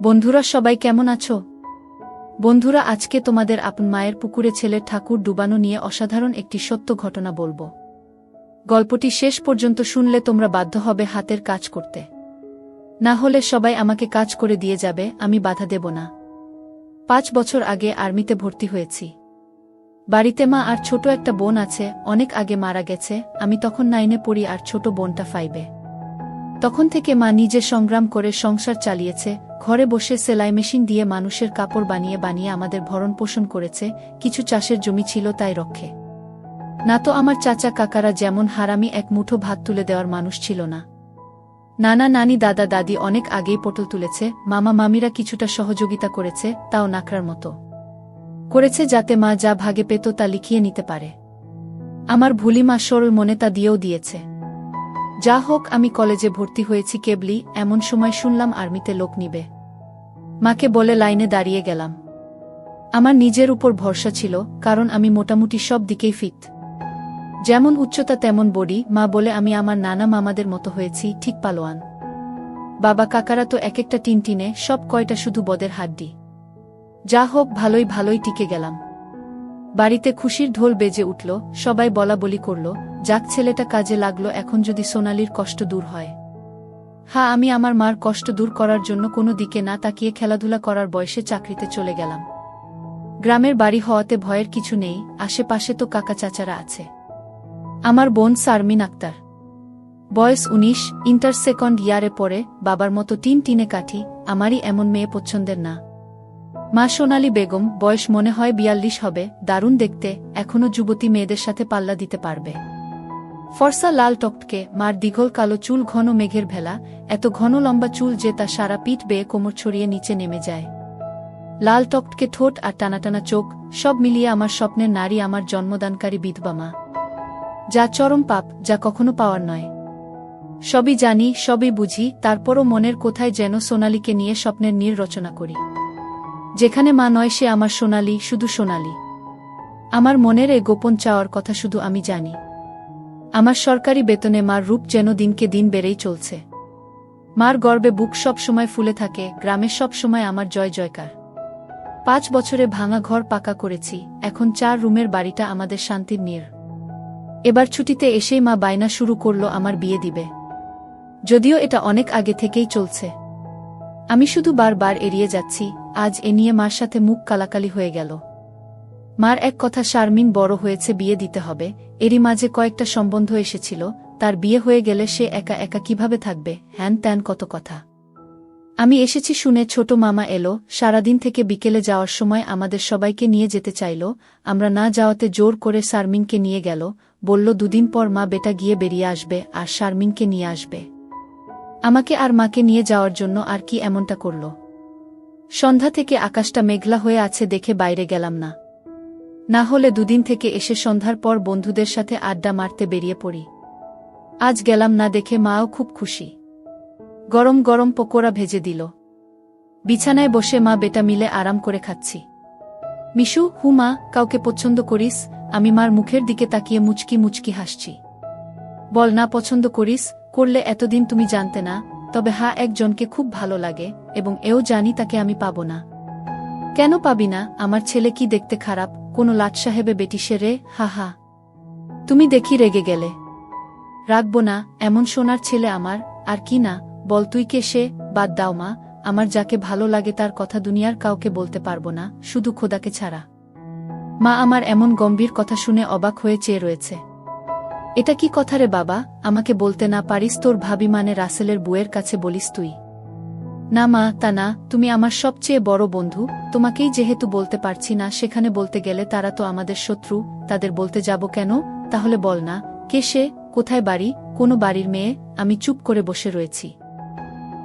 বন্ধুরা সবাই কেমন আছো? বন্ধুরা আজকে তোমাদের আপন মায়ের পুকুরে ছেলের ঠাকুর ডুবানো নিয়ে অসাধারণ একটি সত্য ঘটনা বলবো। গল্পটি শেষ পর্যন্ত শুনলে তোমরা বাধ্য হবে হাতের কাজ করতে। না হলে সবাই আমাকে কাজ করে দিয়ে যাবে, আমি বাধা দেব না। 5 বছর আগে আর্মিতে ভর্তি হয়েছি। বাড়িতে মা আর ছোট একটা বোন আছে, অনেক আগে মারা গেছে। আমি তখন 9-এ পড়ি আর ছোট বোনটা 5-এ। তখন থেকে মা নিজে সংগ্রাম করে সংসার চালিয়েছে, ঘরে বসে সেলাই মেশিন দিয়ে মানুষের কাপড় বানিয়ে বানিয়ে আমাদের ভরণ পোষণ করেছে। কিছু চাষের জমি ছিল, তাই রক্ষে না তো আমার চাচা কাকারা যেমন হারামি এক মুঠো ভাত তুলে দেওয়ার মানুষ ছিল না। নানা নানি দাদা দাদি অনেক আগেই পটল তুলেছে, মামা মামিরা কিছুটা সহযোগিতা করেছে, তাও নাকড়ার মতো করেছে যাতে মা যা ভাগে পেত তা লিখিয়ে নিতে পারে। আমার ভুলি মা সরল মনে তা দিয়েও দিয়েছে। যা হোক, আমি কলেজে ভর্তি হয়েছি কেবলই, এমন সময় শুনলাম আর্মিতে লোক নিবে। মাকে বলে লাইনে দাঁড়িয়ে গেলাম। আমার নিজের উপর ভরসা ছিল, কারণ আমি মোটামুটি সব দিকেই ফিট। যেমন উচ্চতা তেমন বডি। মা বলে আমি আমার নানা মামাদের মতো হয়েছি, ঠিক পালোয়ান। বাবা কাকারা তো এক একটা টিনটিনে, সব কয়টা শুধু বদের হাড্ডি। যা হোক, ভালোই ভালোই টিকে গেলাম। বাড়িতে খুশির ঢোল বেজে উঠল, সবাই বলা বলি করল, যাক ছেলেটা কাজে লাগলো, এখন যদি সোনালির কষ্ট দূর হয়। হ্যাঁ, আমি আমার মার কষ্ট দূর করার জন্য কোনো দিকে না তাকিয়ে খেলাধুলা করার বয়সে চাকরিতে চলে গেলাম। গ্রামের বাড়ি হওয়াতে ভয়ের কিছু নেই, আশেপাশে তো কাকা চাচারা আছে। আমার বোন শারমিন আক্তার, বয়স 19, ইন্টার সেকেন্ড ইয়ারে পড়ে। বাবার মতো টিনে কাঠি, আমারই এমন মেয়ে পছন্দের না। মা সোনালী বেগম, বয়স মনে হয় 42 হবে, দারুণ দেখতে, এখনো যুবতী মেয়েদের সাথে পাল্লা দিতে পারবে। ফর্সা লাল টকটকে, মার দীঘল কালো চুল, ঘন মেঘের ভেলা, এত ঘন লম্বা চুল যে তা সারা পিঠ বেয়ে কোমর ছড়িয়ে নিচে নেমে যায়। লাল টকটকে ঠোঁট আর টানাটানা চোখ, সব মিলিয়ে আমার স্বপ্নের নারী, আমার জন্মদানকারী বিধবা মা। যা চরম পাপ, যা কখনো পাওয়ার নয়। সবই জানি, সবই বুঝি, তারপরও মনের কোথায় যেন সোনালীকে নিয়ে স্বপ্নের নীড় রচনা করি। যেখানে মা নয় সে আমার সোনালী, শুধু সোনালী। আমার মনের এই গোপন চাওয়ার কথা শুধু আমি জানি। আমার সরকারি বেতনে মার রূপ যেন দিনকে দিন বেড়েই চলছে। মার গর্বে বুক সব সময় ফুলে থাকে, গ্রামে সব সময় আমার জয় জয়কার। 5 বছরে ভাঙা ঘর পাকা করেছি, এখন 4 রুমের বাড়িটা আমাদের শান্তির নীড়। এবার ছুটিতে এসেই মা বায়না শুরু করল আমার বিয়ে দিবে। যদিও এটা অনেক আগে থেকেই চলছে, আমি শুধু বারবার এড়িয়ে যাচ্ছি। আজ এ নিয়ে মার সাথে মুখ কালাকালি হয়ে গেল। মার এক কথা, শারমিন বড় হয়েছে, বিয়ে দিতে হবে। এরই মাঝে কয়েকটা সম্বন্ধ এসেছিল, তার বিয়ে হয়ে গেলে সে একা একা কিভাবে থাকবে, হ্যান ত্যান কত কথা। আমি এসেছি শুনে ছোট মামা এলো, সারাদিন থেকে বিকেলে যাওয়ার সময় আমাদের সবাইকে নিয়ে যেতে চাইল। আমরা না যাওয়াতে জোর করে শারমিনকে নিয়ে গেল, বলল 2 দিন পর মা বেটা গিয়ে বেরিয়ে আসবে আর শারমিনকে নিয়ে আসবে। আমাকে আর মাকে নিয়ে যাওয়ার জন্য আর কি এমনটা করল। সন্ধ্যা থেকে আকাশটা মেঘলা হয়ে আছে দেখে বাইরে গেলাম না। না হলে 2 দিন থেকে এসে সন্ধ্যার পর বন্ধুদের সাথে আড্ডা মারতে বেরিয়ে পড়ি। আজ গেলাম না দেখে মাও খুব খুশি। গরম গরম পকোড়া ভেজে দিল। বিছানায় বসে মা বেটা মিলে আরাম করে খাচ্ছি। মিশু, হুমা, কাউকে পছন্দ করিস? আমি মার মুখের দিকে তাকিয়ে মুচকি মুচকি হাসছি। বল না পছন্দ করিস, করলে এতদিন তুমি জানতে না। তবে হ্যাঁ, একজনকে খুব ভালো লাগে, এবং এও জানি তাকে আমি পাবো না। কেন পাবি না? আমার ছেলে কি দেখতে খারাপ? কোনো লাট সাহেবে বেটি সে রে? হা হা, তুমি দেখি রেগে গেলে। রাখবো না, এমন সোনার ছেলে আমার। আর কি না, বল তুই কে সে? বাদ দাও মা, আমার যাকে ভালো লাগে তার কথা দুনিয়ার কাউকে বলতে পারবো না, শুধু খোদাকে ছাড়া। মা আমার এমন গম্ভীর কথা শুনে অবাক হয়ে চেয়ে রয়েছে। এটা কি কথা রে বাবা? আমাকে বলতে না পারিস তোর ভাবি মানে রাসেলের বউয়ের কাছে বলিস তুই? না মা, তা না, তুমি আমার সবচেয়ে বড় বন্ধু, তোমাকেই যেহেতু বলতে পারছি না, সেখানে বলতে গেলে তারা তো আমাদের শত্রু, তাদের বলতে যাব কেন? তাহলে বল না, কে সে, কোথায় বাড়ি, কোনো বাড়ির মেয়ে? আমি চুপ করে বসে রয়েছি।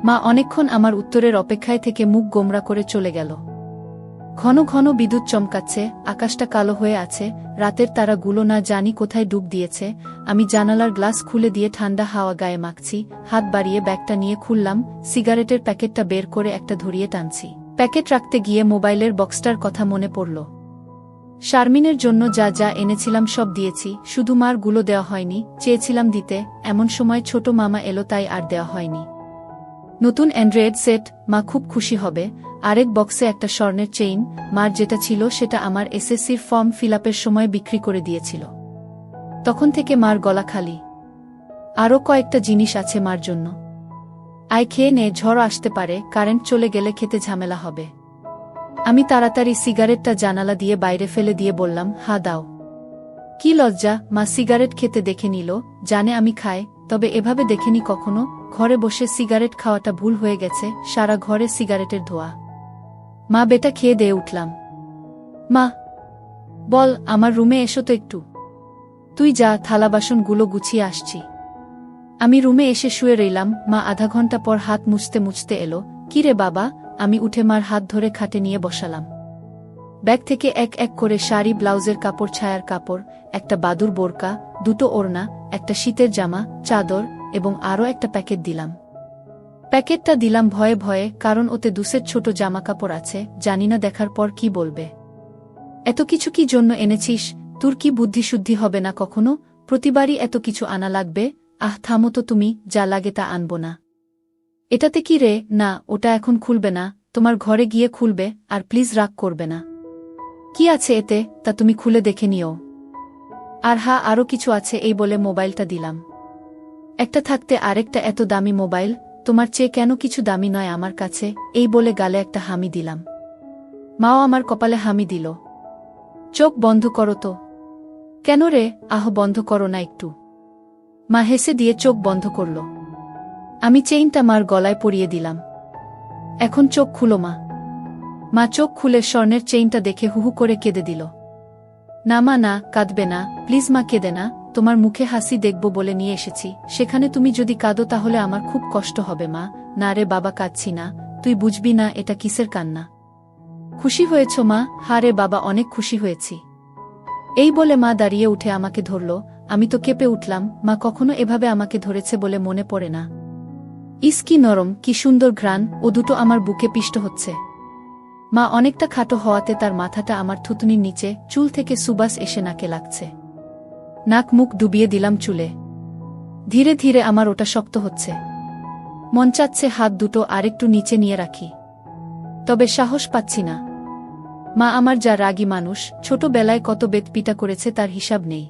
মা অনেকক্ষণ আমার উত্তরের অপেক্ষায় থেকে মুখ গোমরা করে চলে গেল। ঘন ঘন বিদ্যুৎ চমকাচ্ছে, আকাশটা কালো হয়ে আছে, রাতের তারাগুলো না জানি কোথায় ডুব দিয়েছে। আমি জানালার গ্লাস খুলে দিয়ে ঠান্ডা হাওয়া গায়ে মাখছি, হাত বাড়িয়ে ব্যাগটা নিয়ে খুললাম, সিগারেটের প্যাকেটটা বের করে একটা ধরিয়ে টানছি। প্যাকেট রাখতে গিয়ে মোবাইলের বক্সটার কথা মনে পড়ল। শারমিনের জন্য যা যা এনেছিলাম সব দিয়েছি, শুধু মার গুলো দেওয়া হয়নি, চেয়েছিলাম দিতে, এমন সময় ছোট মামা এলো, তাই আর দেওয়া হয়নি। নতুন অ্যান্ড্রয়েড সেট, মা খুব খুশি হবে। আরেক বক্সে একটা স্বর্ণের চেইন, মার যেটা ছিল সেটা আমার এসএসসির ফর্ম ফিলআপের সময় বিক্রি করে দিয়েছিল। তখন থেকে মার গলা খালি। আরও কয়েকটা জিনিস আছে মার জন্য। আয় খেয়ে নে, ঝড় আসতে পারে, কারেন্ট চলে গেলে খেতে ঝামেলা হবে। আমি তাড়াতাড়ি সিগারেটটা জানালা দিয়ে বাইরে ফেলে দিয়ে বললাম, হা দাও। কি লজ্জা! মা সিগারেট খেতে দেখে নিল, জানে আমি খাই, তবে এভাবে দেখেনি কখনো। ঘরে বসে সিগারেট খাওয়াটা ভুল হয়ে গেছে, সারা ঘরে সিগারেটের ধোঁয়া। মা বেটা খেয়ে দিয়ে উঠলাম। মা বল, আমার রুমে এসো তো একটু। তুই যা, থালা বাসনগুলো গুছিয়ে আসছি। আমি রুমে এসে শুয়ে রইলাম। মা আধা ঘন্টা পর হাত মুছতে মুছতে এলো। কি রে বাবা? আমি উঠে মার হাত ধরে খাটে নিয়ে বসালাম। ব্যাগ থেকে এক এক করে শাড়ি, ব্লাউজের কাপড়, ছায়ার কাপড়, একটা বাদুর বোরকা, দুটো ওড়না, একটা শীতের জামা, চাদর এবং আরও একটা প্যাকেট দিলাম। প্যাকেটটা দিলাম ভয়ে ভয়ে, কারণ ওতে 2 সেট ছোট জামা কাপড় আছে। জানি না দেখার পর কি বলবে। এত কিছু কি জন্য এনেছিস? তোর কি বুদ্ধিশুদ্ধি হবে না কখনো? প্রতিবারই এত কিছু আনা লাগবে? আহ থামো তো তুমি, যা লাগে তা আনবো না। এটাতে কি রে? না, ওটা এখন খুলবে না, তোমার ঘরে গিয়ে খুলবে। আর প্লিজ রাগ করবে না। কি আছে এতে, তা তুমি খুলে দেখে নিও। আর হ্যাঁ, আরও কিছু আছে, এই বলে মোবাইলটা দিলাম। একটা থাকতে আরেকটা এত দামি মোবাইল, তোমার চেয়ে কেন কিছু দামি নয় আমার কাছে? এই বলে গালে একটা হামি দিলাম। মাও আমার কপালে হামি দিল। চোখ বন্ধ করো তো। কেন রে? আহ বন্ধ করো না একটু। মা হেসে দিয়ে চোখ বন্ধ করল। আমি চেইনটা মার গলায় পরিয়ে দিলাম। এখন চোখ খুলো মা। মা চোখ খুলে স্বর্ণের চেইনটা দেখে হুহু করে কেঁদে দিল। না মা, না, কাঁদবে না, প্লিজ মা, কেঁদে না। তোমার মুখে হাসি দেখব বলে নিয়ে এসেছি, সেখানে তুমি যদি কাঁদো তাহলে আমার খুব কষ্ট হবে মা। না রে বাবা, কাঁদছি না, তুই বুঝবি না এটা কিসের কান্না। খুশি হয়েছ মা? হা রে বাবা, অনেক খুশি হয়েছি। এই বলে মা দাঁড়িয়ে উঠে আমাকে ধরল। আমি তো কেঁপে উঠলাম। মা কখনো এভাবে আমাকে ধরেছে বলে মনে পড়ে না। ইস কি নরম, কি সুন্দর ঘ্রাণ, ও দুটো আমার বুকে পিষ্ট হচ্ছে। মা অনেকটা খাটো হওয়াতে তার মাথাটা আমার থুতনির নিচে, চুল থেকে সুবাস এসে নাকে লাগছে। নাক মুখ ডুবিয়ে দিলাম চুলে। ধীরে ধীরে আমার ওটা শক্ত হচ্ছে। মন চাচ্ছে হাত দুটো আরেকটু নিচে নিয়ে রাখি, তবে সাহস পাচ্ছি না। মা আমার যা রাগী মানুষ, ছোটবেলায় কত বেত পিটা করেছে তার হিসাব নেই।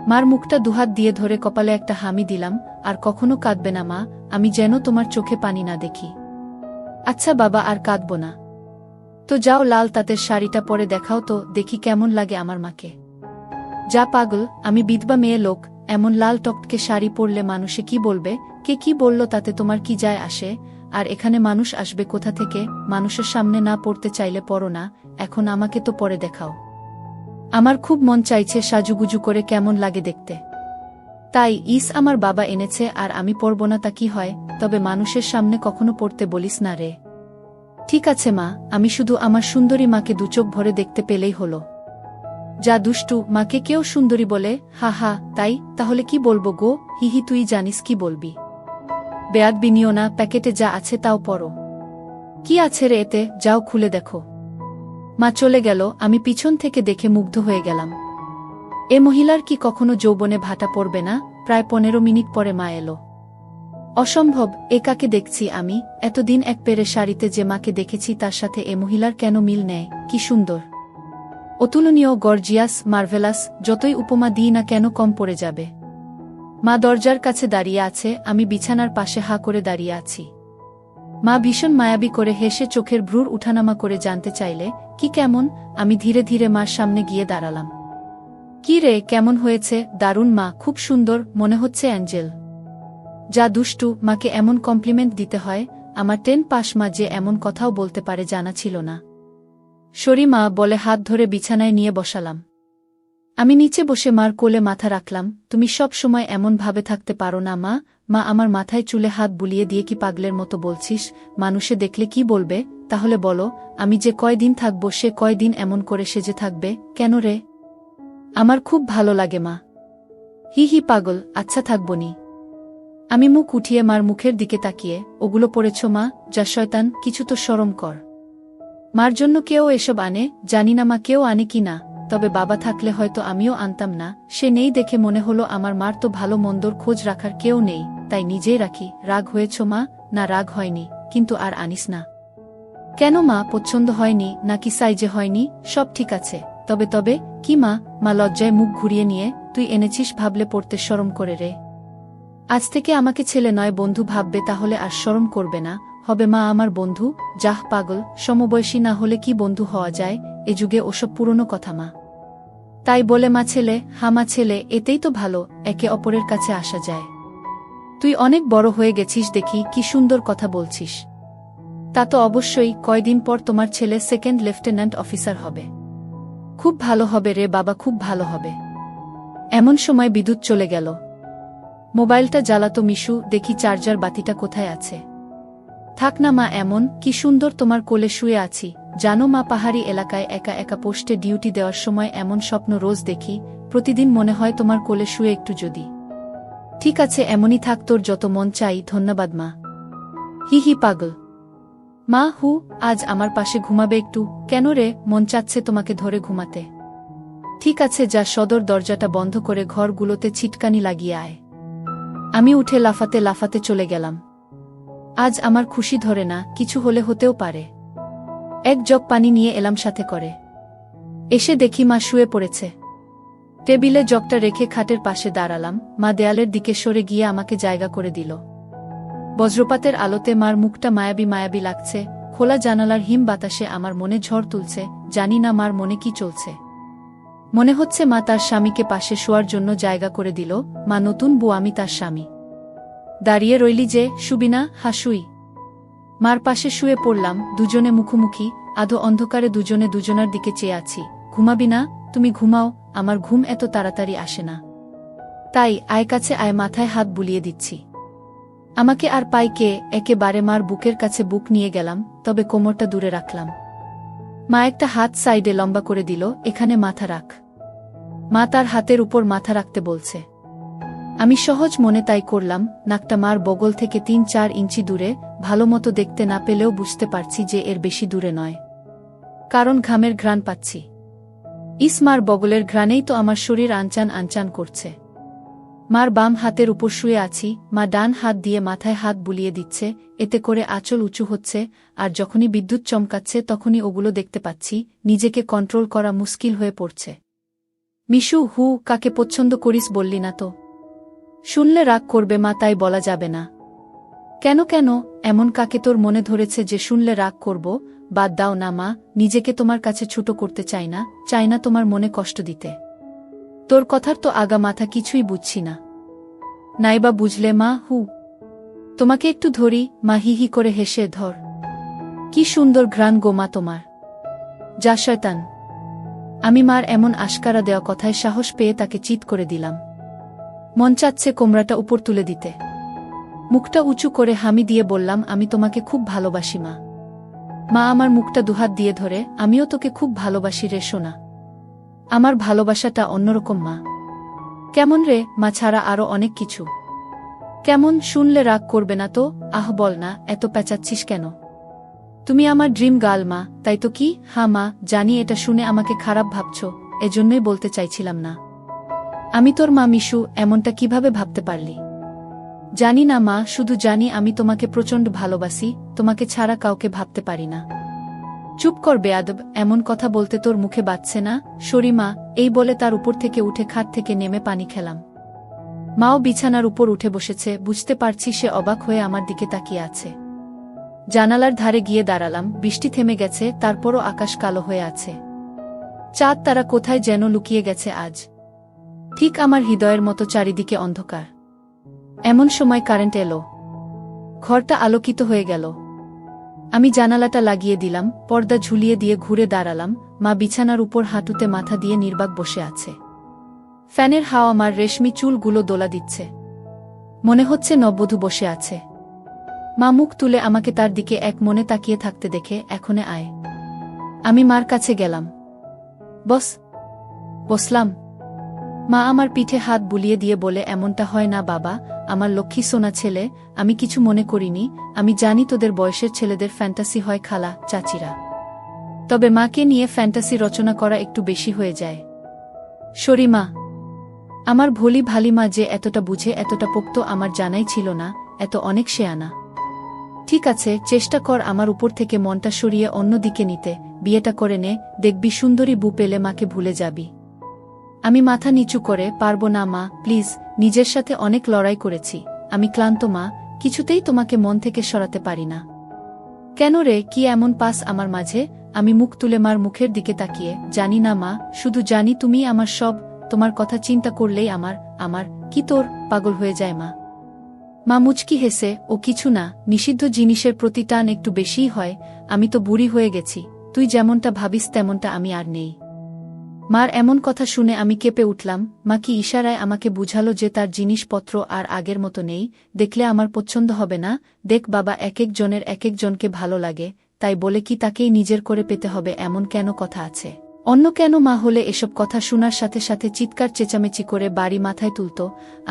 মার মুখটা দুহাত দিয়ে ধরে কপালে একটা হামি দিলাম। আর কখনো কাঁদবে না মা, আমি যেন তোমার চোখে পানি না দেখি। আচ্ছা বাবা, আর কাঁদব না। তো যাও, লাল তাঁতের শাড়িটা পরে দেখাও তো, দেখি কেমন লাগে আমার মাকে। যা পাগল, আমি বিধবা মেয়ে লোক, এমন লাল টকটকে শাড়ি পরলে মানুষে কি বলবে? কে কি বলল তাতে তোমার কি যায় আসে? আর এখানে মানুষ আসবে কোথা থেকে? মানুষের সামনে না পড়তে চাইলে পড়ো না, এখন আমাকে তো পরে দেখাও। আমার খুব মন চাইছে সাজুগুজু করে কেমন লাগে দেখতে। তাই আমার বাবা এনেছে, আর আমি পরব না তা কি হয়? তবে মানুষের সামনে কখনো পড়তে বলিস না রে। ঠিক আছে মা, আমি শুধু আমার সুন্দরী মাকে দুচোখ ভরে দেখতে পেলেই হলো। যা দুষ্টু, মাকে কেউ সুন্দরী বলে? হা হা, তাই? তাহলে কি বলবো গো? হিহি, তুই জানিস কি বলবি। বেয়াদবি নিও না, প্যাকেটে যা আছে তাও পড়ো। কি আছে রে এতে? যাও খুলে দেখো। মা চলে গেল। আমি পিছন থেকে দেখে মুগ্ধ হয়ে গেলাম। এ মহিলার কি কখনো যৌবনে ভাটা পড়বে না? প্রায় 15 মিনিট পরে মা এলো। অসম্ভব, এ কাকে দেখছি আমি? এতদিন এক পেরে শাড়িতে যে মাকে দেখেছি তার সাথে এ মহিলার কেন মিল নেয়? কি সুন্দর, অতুলনীয়, গর্জিয়াস, মার্ভেলাস, যতই উপমা দিই না কেন কম পড়ে যাবে। মা দরজার কাছে দাঁড়িয়ে আছে, আমি বিছানার পাশে হা করে দাঁড়িয়ে আছি। মা ভীষণ মায়াবী করে হেসে চোখের ভ্রুর উঠানামা করে জানতে চাইলে, কি কেমন? আমি ধীরে ধীরে মার সামনে গিয়ে দাঁড়ালাম। কি রে, কেমন হয়েছে? দারুণ মা, খুব সুন্দর, মনে হচ্ছে অ্যাঞ্জেল। যা দুষ্টু, মাকে এমন কমপ্লিমেন্ট দিতে হয়? আমার 10 পাস মা যে এমন কথাও বলতে পারে জানা ছিল না। সরি মা বলে হাত ধরে বিছানায় নিয়ে বসালাম। আমি নিচে বসে মার কোলে মাথা রাখলাম। তুমি সব সময় এমন ভাবে থাকতে পারো না মা? মা আমার মাথায় চুলে হাত বুলিয়ে দিয়ে, কি পাগলের মতো বলছিস? মানুষে দেখলে কি বলবে? তাহলে বলো, আমি যে কয়দিন থাকবো সে কয়দিন এমন করে সেজে থাকবে কেন রে? আমার খুব ভালো লাগে মা। হি হি পাগল, আচ্ছা থাকবনি। আমি মুখ উঠিয়ে মার মুখের দিকে তাকিয়ে, ওগুলো পড়েছ মা? যা শয়তান, কিছু তো শরম কর। মার জন্য কেউ এসব আনে? জানি না মা কেউ আনে কি না, তবে বাবা থাকলে হয়তো আমিও আনতাম না। সে নেই দেখে মনে হলো আমার মার তো ভালো মন্দর খোঁজ রাখার কেউ নেই, তাই নিজেই রাখি। রাগ হয়েছ মা? না রাগ হয়নি, কিন্তু আর আনিস না। কেন মা, পছন্দ হয়নি নাকি সাইজে হয়নি? সব ঠিক আছে। তবে তবে কি মা? মা লজ্জায় মুখ ঘুরিয়ে নিয়ে, তুই এনেছিস ভাবলে পড়তে শরম করে রে। আজ থেকে আমাকে ছেলে নয় বন্ধু ভাববে, তাহলে আর শরম করবে না। হবে মা আমার বন্ধু। যাহ পাগল, সমবয়সী না হলে কি বন্ধু হওয়া যায়? এ যুগে ওসব পুরনো কথা মা। তাই বলে মা ছেলে, হামা ছেলে, এতেই তো ভালো, একে অপরের কাছে আসা যায়। তুই অনেক বড় হয়ে গেছিস দেখি, কি সুন্দর কথা বলছিস। তা তো অবশ্যই, কয়দিন পর তোমার ছেলে সেকেন্ড লেফটেন্যান্ট অফিসার হবে। খুব ভালো হবে রে বাবা, খুব ভালো হবে। এমন সময় বিদ্যুৎ চলে গেল। মোবাইলটা জ্বালাতো মিশু, দেখি চার্জার বাতিটা কোথায় আছে। থাক না মা, এমন কি সুন্দর তোমার কোলে শুয়ে আছি। জানো মা, পাহাড়ি এলাকায় একা একা পোস্টে ডিউটি দেওয়ার সময় এমন স্বপ্ন রোজ দেখি। প্রতিদিন মনে হয় তোমার কোলে শুয়ে একটু যদি। ঠিক আছে, এমনই থাক, তোর যত মন চাই। ধন্যবাদ মা। হি হি পাগল। মা হু, আজ আমার পাশে ঘুমাবে একটু? কেন রে, মন চাচ্ছে তোমাকে ধরে ঘুমাতে। ঠিক আছে, যা সদর দরজাটা বন্ধ করে ঘরগুলোতে ছিটকানি লাগিয়ে আয়। আমি উঠে লাফাতে লাফাতে চলে গেলাম। আজ আমার খুশি ধরে না, কিছু হলে হতেও পারে। এক জগ পানি নিয়ে এলাম সাথে করে। এসে দেখি মা শুয়ে পড়েছে। টেবিলে জগটা রেখে খাটের পাশে দাঁড়ালাম। মা দেয়ালের দিকে সরে গিয়ে আমাকে জায়গা করে দিল। বজ্রপাতের আলোতে মার মুখটা মায়াবী মায়াবী লাগছে। খোলা জানালার হিম বাতাসে আমার মনে ঝড় তুলছে। জানি না মার মনে কি চলছে। মনে হচ্ছে মা তার স্বামীকে পাশে শোয়ার জন্য জায়গা করে দিল। মা নতুন বউ, আমি তার স্বামী। দাঁড়িয়ে রইলি যে, শুবি না? হাসুই। মার পাশে শুয়ে পড়লাম, দুজনে মুখোমুখি। আধো অন্ধকারে দুজনে দুজনার দিকে চেয়ে আছি। ঘুমাবি না? তুমি ঘুমাও, আমার ঘুম এত তাড়াতাড়ি আসে না। তাই আয় কাছে আয়, মাথায় হাত বুলিয়ে দিচ্ছি। আমাকে আর পাই কে? একেবারে মার বুকের কাছে বুক নিয়ে গেলাম, তবে কোমরটা দূরে রাখলাম। মা একটা হাত সাইডে লম্বা করে দিল, এখানে মাথা রাখ। মা তার হাতের উপর মাথা রাখতে বলছে। আমি সহজ মনে তাই করলাম। নাকটা মার বগল থেকে ৩-৪ ইঞ্চি দূরে। ভালোমতো দেখতে না পেলেও বুঝতে পারছি যে এর বেশি দূরে নয়, কারণ ঘামের ঘ্রাণ পাচ্ছি। ইস, মার বগলের ঘ্রাণেই তো আমার শরীর আনচান আনচান করছে। মার বাম হাতের উপর শুয়ে আছি। মা ডান হাত দিয়ে মাথায় হাত বুলিয়ে দিচ্ছে, এতে করে আঁচল উঁচু হচ্ছে। আর যখনই বিদ্যুৎ চমকাচ্ছে তখনই ওগুলো দেখতে পাচ্ছি। নিজেকে কন্ট্রোল করা মুশকিল হয়ে পড়ছে। মিশু, হু, কাকে পছন্দ করিস বললি না তো? শুনলে রাগ করবে মা, তাই বলা যাবে না। কেন কেন, এমন কাকে তোর মনে ধরেছে যে শুনলে রাগ করব? বাদ দাও না মা, নিজেকে তোমার কাছে ছোট করতে চাই না, চাই না তোমার মনে কষ্ট দিতে। তোর কথার তো আগা মাথা কিছুই বুঝছি না। নাইবা বুঝলে মা, হু। তোমাকে একটু ধরি। মা হি হি করে হেসে, ধর। কি সুন্দর ঘ্রাণ গো মা তোমার। যা শয়তান। আমি মার এমন আশকারা দেওয়া কথায় সাহস পেয়ে তাকে চিৎ করে দিলাম। মন চাচ্ছে কোমরাটা উপর তুলে দিতে। মুখটা উঁচু করে হামি দিয়ে বললাম, আমি তোমাকে খুব ভালোবাসি মা। মা আমার মুখটা দুহাত দিয়ে ধরে, আমিও তোকে খুব ভালোবাসি রে সোনা। আমার ভালোবাসাটা অন্যরকম মা। কেমন রে? মা ছাড়া আরো অনেক কিছু। কেমন? শুনলে রাগ করবে না তো? আহ বল না, এত পেঁচাচ্ছিস কেন? তুমি আমার ড্রিম গার্ল মা, তাই তো? কি? হ্যাঁ মা, জানি এটা শুনে আমাকে খারাপ ভাবছ, এজন্যই বলতে চাইছিলাম না। আমি তোর মা মিশু, এমনটা কিভাবে ভাবতে পারলি? জানি না মা, শুধু জানি আমি তোমাকে প্রচণ্ড ভালোবাসি। তোমাকে ছাড়া কাউকে ভাবতে পারি না। চুপ কর বেয়াদব, এমন কথা বলতে তোর মুখে বাজছে না? সরি মা। এই বলে তার উপর থেকে উঠে খাট থেকে নেমে পানি খেলাম। মাও বিছানার উপর উঠে বসেছে। বুঝতে পারছি সে অবাক হয়ে আমার দিকে তাকিয়ে আছে। জানালার ধারে গিয়ে দাঁড়ালাম। বৃষ্টি থেমে গেছে, তারপরও আকাশ কালো হয়ে আছে। চাঁদ তারা কোথায় যেন লুকিয়ে গেছে আজ। ঠিক আমার হৃদয়ের মতো চারিদিকে অন্ধকার। এমন সময় কারেন্ট এলো। ঘরটা আলোকিত হয়ে গেল। আমি জানালাটা লাগিয়ে দিলাম, পর্দা ঝুলিয়ে দিয়ে ঘুরে দাঁড়ালাম। মা বিছানার উপর হাঁটুতে মাথা দিয়ে নির্বাক বসে আছে। ফ্যানের হাওয়া আমার রেশমি চুলগুলো দোলা দিচ্ছে। মনে হচ্ছে নববধূ বসে আছে। মা মুখ তুলে আমাকে তার দিকে এক মনে তাকিয়ে থাকতে দেখে, এখনে আয়। আমি মার কাছে গেলাম। বস। বসলাম। মা আমার পিঠে হাত বুলিয়ে দিয়ে বলে, এমনটা হয় না বাবা, আমার লক্ষ্মী সোনা ছেলে। আমি কিছু মনে করিনি। আমি জানি তোদের বয়সের ছেলেদের ফ্যান্টাসি হয় খালা, চাচিরা। তবে মাকে নিয়ে ফ্যান্টাসি রচনা করা একটু বেশি হয়ে যায়। সরি মা। আমার ভোলি ভালি মা যে এতটা বুঝে, এতটা পোক্ত আমার জানাই ছিল না। এত অনেক শেয়ানা। ঠিক আছে, চেষ্টা কর আমার উপর থেকে মনটা সরিয়ে অন্য দিকে নিতে, বিয়েটা করে নে, দেখবি সুন্দরী বউ পেলে মাকে ভুলে যাবি। আমি মাথা নিচু করে, পারবো না মা, প্লিজ, নিজের সাথে অনেক লড়াই করেছি, আমি ক্লান্ত মা, কিছুতেই তোমাকে মন থেকে সরাতে পারি না। কেন রে, কি এমন পাস আমার মাঝে? আমি মুখ তুলে মার মুখের দিকে তাকিয়ে, জানি না মা, শুধু জানি তুমি আমার সব, তোমার কথা চিন্তা করলেই আমার কি তোর পাগল হয়ে যায় মা। মা মুচকি হেসে, ও কিছু না, নিষিদ্ধ জিনিসের প্রতি টান একটু বেশিই হয়, আমি তো বুড়ি হয়ে গেছি, তুই যেমনটা ভাবিস তেমনটা আমি আর নেই। মার এমন কথা শুনে আমি কেঁপে উঠলাম। মা কি ইশারায় আমাকে বুঝালো যে তার জিনিসপত্র আর আগের মতো নেই, দেখলে আমার পছন্দ হবে না? দেখ বাবা, এক একজনের এক একজনকে ভালো লাগে, তাই বলে কি তাকেই নিজের করে পেতে হবে এমন কেন কথা আছে? অন্য কেন মা হলে এসব কথা শোনার সাথে সাথে চিৎকার চেঁচামেচি করে বাড়ি মাথায় তুলত।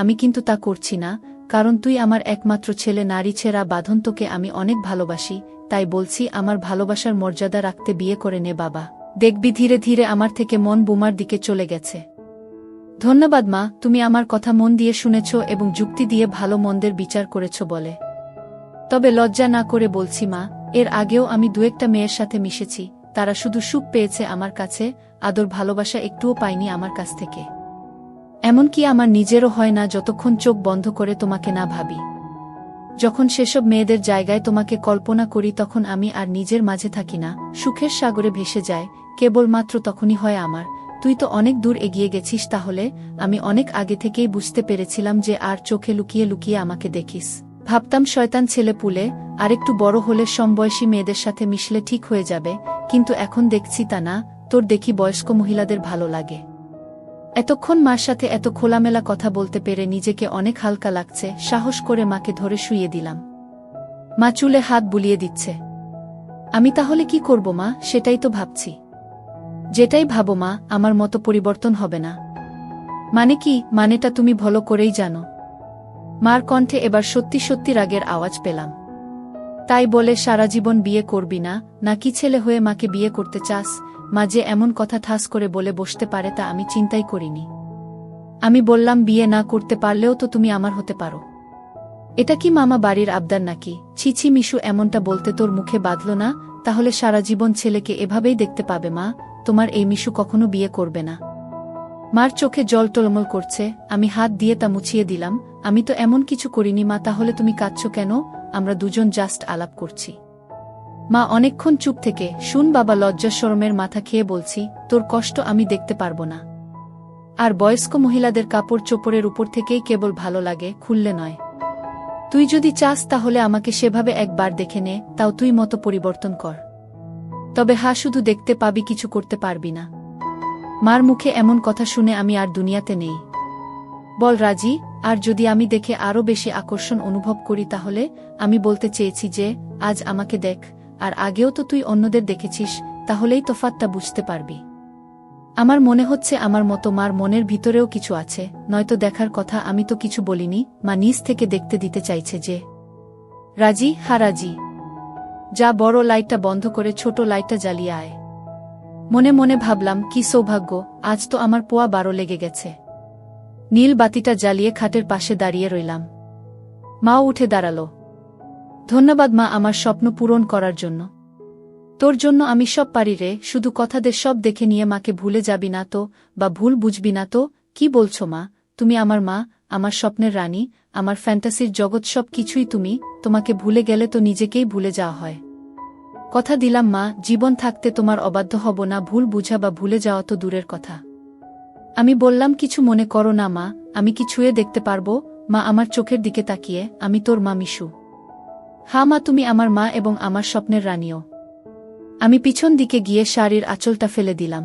আমি কিন্তু তা করছি না, কারণ তুই আমার একমাত্র ছেলে, নারী ছেঁড়া বাঁধন, তোকে আমি অনেক ভালোবাসি, তাই বলছি আমার ভালোবাসার মর্যাদা রাখতে বিয়ে করে নে বাবা, দেখবি ধীরে ধীরে আমার থেকে মন বোমার দিকে চলে গেছে। ধন্যবাদ মা, তুমি আমার কথা মন দিয়ে শুনেছ এবং যুক্তি দিয়ে ভালো মন্দের বিচার করেছ বলে। তবে লজ্জা না করে বলছি মা, এর আগেও আমি দু একটা মেয়ের সাথে মিশেছি, তারা শুধু সুখ পেয়েছে আমার কাছে, আদর ভালোবাসা একটুও পাইনি আমার কাছ থেকে। এমনকি আমার নিজেরও হয় না যতক্ষণ চোখ বন্ধ করে তোমাকে না ভাবি। যখন সেসব মেয়েদের জায়গায় তোমাকে কল্পনা করি তখন আমি আর নিজের মাঝে থাকি না, সুখের সাগরে ভেসে যায়, কেবলমাত্র তখনই হয় আমার। তুই তো অনেক দূর এগিয়ে গেছিস, তাহলে আমি অনেক আগে থেকেই বুঝতে পেরেছিলাম যে আর চোখে লুকিয়ে লুকিয়ে আমাকে দেখিস। ভাবতাম শয়তান ছেলে পুলে, আরেকটু বড় হলে সমবয়সী মেয়েদের সাথে মিশলে ঠিক হয়ে যাবে, কিন্তু এখন দেখছি তা না, তোর দেখি বয়স্ক মহিলাদের ভালো লাগে। এতক্ষণ মার সাথে এত খোলামেলা কথা বলতে পেরে নিজেকে অনেক হালকা লাগছে। সাহস করে মাকে ধরে শুইয়ে দিলাম। মা চুলে হাত বুলিয়ে দিচ্ছে। আমি তাহলে কি করব মা? সেটাই তো ভাবছি। যেটাই ভাবো মা, আমার মতো পরিবর্তন হবে না। মানে কি? মানেটা তুমি ভালো করেই জানো। মার কণ্ঠে এবার সত্যি সত্যি রাগের আওয়াজ পেলাম। তাই বলে সারা জীবন বিয়ে করবি না, নাকি ছেলে হয়ে মাকে বিয়ে করতে চাস? মা যে এমন কথা ঠাস করে বলে বসতে পারে তা আমি চিন্তাই করিনি। আমি বললাম, বিয়ে না করতে পারলেও তো তুমি আমার হতে পারো। এটা কি মামা বাড়ির আবদার নাকি? ছি ছি মিশু, এমনটা বলতে তোর মুখে বাঁধল না? তাহলে সারা জীবন ছেলেকে এভাবেই দেখতে পাবে মা, তোমার এই মিশু কখনো বিয়ে করবে না। মার চোখে জল টলমল করছে, আমি হাত দিয়ে তা মুছিয়ে দিলাম। আমি তো এমন কিছু করিনি মা, তাহলে তুমি কাঁদছো কেন? আমরা দুজন জাস্ট আলাপ করছি। মা অনেকক্ষণ চুপ থেকে, শুন বাবা, লজ্জা শরমের মাথা খেয়ে বলছি, তোর কষ্ট আমি দেখতে পারবো না। আর বয়স্ক মহিলাদের কাপড় চোপড়ের উপর থেকেই কেবল ভালো লাগে, খুললে নয়। তুই যদি চাস তাহলে আমাকে সেভাবে একবার দেখে নে, তাও তুই মতো পরিবর্তন কর। তবে শুধু দেখতে পাবি, কিছু করতে পারবি না। মার মুখে এমন কথা শুনে আমি আর দুনিয়াতে নেই। বল রাজি? আর যদি আমি দেখে আরও বেশি আকর্ষণ অনুভব করি তাহলে? আমি বলতে চেয়েছি যে, আজ আমাকে দেখ, আর আগেও তো তুই অন্যদের দেখেছিস, তাহলেই তফাৎটা বুঝতে পারবি। আমার মনে হচ্ছে আমার মতো মার মনের ভিতরেও কিছু আছে, নয়তো দেখার কথা। আমি তো কিছু বলিনি, মা নিজ থেকে দেখতে দিতে চাইছে যে। রাজি? রাজি। যা, বড় লাইটটা বন্ধ করে ছোট লাইটটা জ্বালিয়ে আয়। মনে মনে ভাবলাম, কি সৌভাগ্য, আজ তো আমার পোয়া 12 লেগে গেছে। নীল বাতিটা জ্বালিয়ে খাটের পাশে দাঁড়িয়ে রইলাম। মাও উঠে দাঁড়ালো। ধন্যবাদ মা, আমার স্বপ্ন পূরণ করার জন্য। তোর জন্য আমি সব পারি রে, শুধু কথাদের সব দেখে নিয়ে মাকে ভুলে যাবি না তো, বা ভুল বুঝবি না তো? কি বলছো মা? তুমি আমার মা, আমার স্বপ্নের রানী, আমার ফ্যান্টাসির জগৎ, সব কিছুই তুমি। তোমাকে ভুলে গেলে তো নিজেকেই ভুলে যাওয়া হয়। কথা দিলাম মা, জীবন থাকতে তোমার অবাধ্য হব না। ভুল বুঝা বা ভুলে যাওয়া তো দূরের কথা। আমি বললাম, কিছু মনে করো না মা, আমি কি ছুঁয়ে দেখতে পারবো? মা আমার চোখের দিকে তাকিয়ে, আমি তোর মা মিশু। মা, তুমি আমার মা এবং আমার স্বপ্নের রানীও। আমি পিছন দিকে গিয়ে শাড়ির আঁচলটা ফেলে দিলাম।